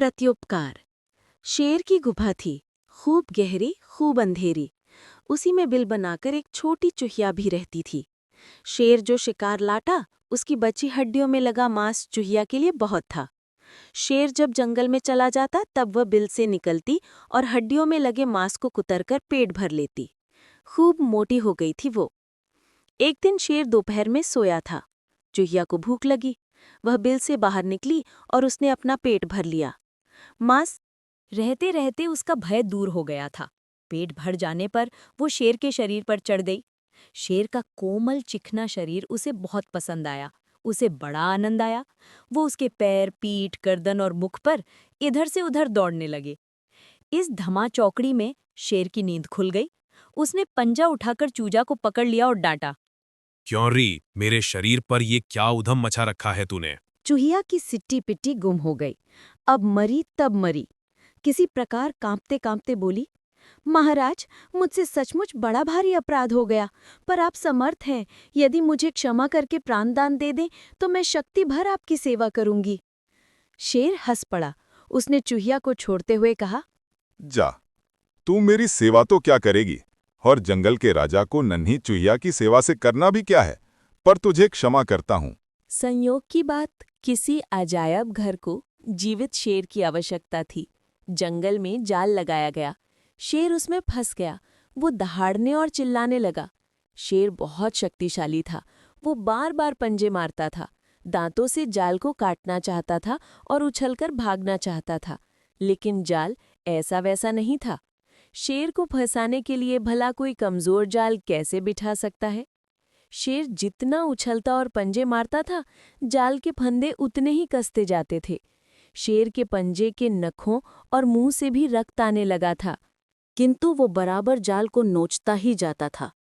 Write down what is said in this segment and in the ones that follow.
प्रत्युपकार। शेर की गुफा थी, खूब गहरी, खूब अंधेरी। उसी में बिल बनाकर एक छोटी चूहिया भी रहती थी। शेर जो शिकार लाता, उसकी बची हड्डियों में लगा मांस चूहिया के लिए बहुत था। शेर जब जंगल में चला जाता तब वह बिल से निकलती और हड्डियों में लगे मांस को कुतरकर पेट भर लेती। खूब मोटी हो गई थी वो। एक दिन शेर दोपहर में सोया था। चूहिया को भूख लगी। वह बिल से बाहर निकली और उसने अपना पेट भर लिया। मांस रहते रहते उसका भय दूर हो गया था। पेट भर जाने पर वो शेर के शरीर पर चढ़ गई। शेर का कोमल चिकना शरीर उसे बहुत पसंद आया। उसे बड़ा आनंद आया। वो उसके पैर, पीठ, गर्दन और मुख पर इधर से उधर दौड़ने लगे। इस धमा चौकड़ी में शेर की नींद खुल गई। उसने पंजा उठाकर चूजा को पकड़ लिया और डांटा। क्यों री, मेरे शरीर पर ये क्या उधम मचा रखा है तूने? चूहिया की सिट्टी पिट्टी गुम हो गई। अब मरी तब मरी। किसी प्रकार कांपते कांपते बोली, महाराज, मुझसे सचमुच बड़ा भारी अपराध हो गया, पर आप समर्थ हैं। यदि मुझे क्षमा करके प्राणदान दे दें तो मैं शक्ति भर आपकी सेवा करूंगी। शेर हंस पड़ा। उसने चूहिया को छोड़ते हुए कहा, जा, तू मेरी सेवा तो क्या करेगी, और जंगल के राजा को नन्ही चूहिया की सेवा से करना भी क्या है, पर तुझे क्षमा करता हूँ। संयोग की बात, किसी अजायब घर को जीवित शेर की आवश्यकता थी। जंगल में जाल लगाया गया। शेर उसमें फंस गया। वो दहाड़ने और चिल्लाने लगा। शेर बहुत शक्तिशाली था। वो बार बार पंजे मारता था, दांतों से जाल को काटना चाहता था और उछलकर भागना चाहता था, लेकिन जाल ऐसा वैसा नहीं था। शेर को फंसाने के लिए भला कोई कमजोर जाल कैसे बिठा सकता है? शेर जितना उछलता और पंजे मारता था, जाल के फंदे उतने ही कसते जाते थे। शेर के पंजे के नखों और मुंह से भी रक्त आने लगा था, किंतु वो बराबर जाल को नोचता ही जाता था।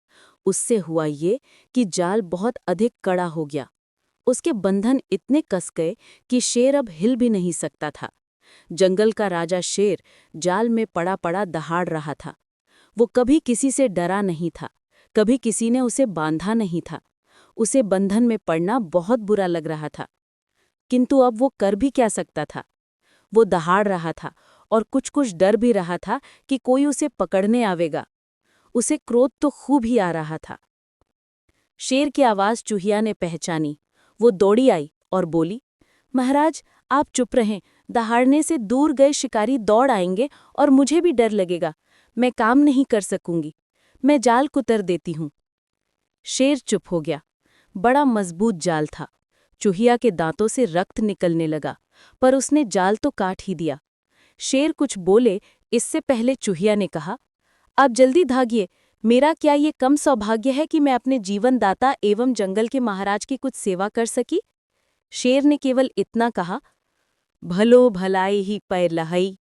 उससे हुआ ये कि जाल बहुत अधिक कड़ा हो गया। उसके बंधन इतने कस गए कि शेर अब हिल भी नहीं सकता था। जंगल का राजा शेर जाल में पड़ा पड़ा दहाड़ रहा था। वो कभी किसी से डरा नहीं था, कभी किसी ने उसे बांधा नहीं था। उसे बंधन में पड़ना बहुत बुरा लग रहा था, किंतु अब वो कर भी क्या सकता था। वो दहाड़ रहा था और कुछ कुछ डर भी रहा था कि कोई उसे पकड़ने आवेगा। उसे क्रोध तो खूब ही आ रहा था। शेर की आवाज़ चूहिया ने पहचानी। वो दौड़ी आई और बोली, महाराज, आप चुप रहें। दहाड़ने से दूर गए शिकारी दौड़ आएंगे और मुझे भी डर लगेगा। मैं काम नहीं कर सकूंगी। मैं जाल कुतर देती हूँ। शेर चुप हो गया। बड़ा मजबूत जाल था। चूहिया के दांतों से रक्त निकलने लगा, पर उसने जाल तो काट ही दिया। शेर कुछ बोले इससे पहले चूहिया ने कहा, आप जल्दी भागिए। मेरा क्या ये कम सौभाग्य है कि मैं अपने जीवनदाता एवं जंगल के महाराज की कुछ सेवा कर सकी? शेर ने केवल इतना कहा, भलो भलाई ही पैर लहई।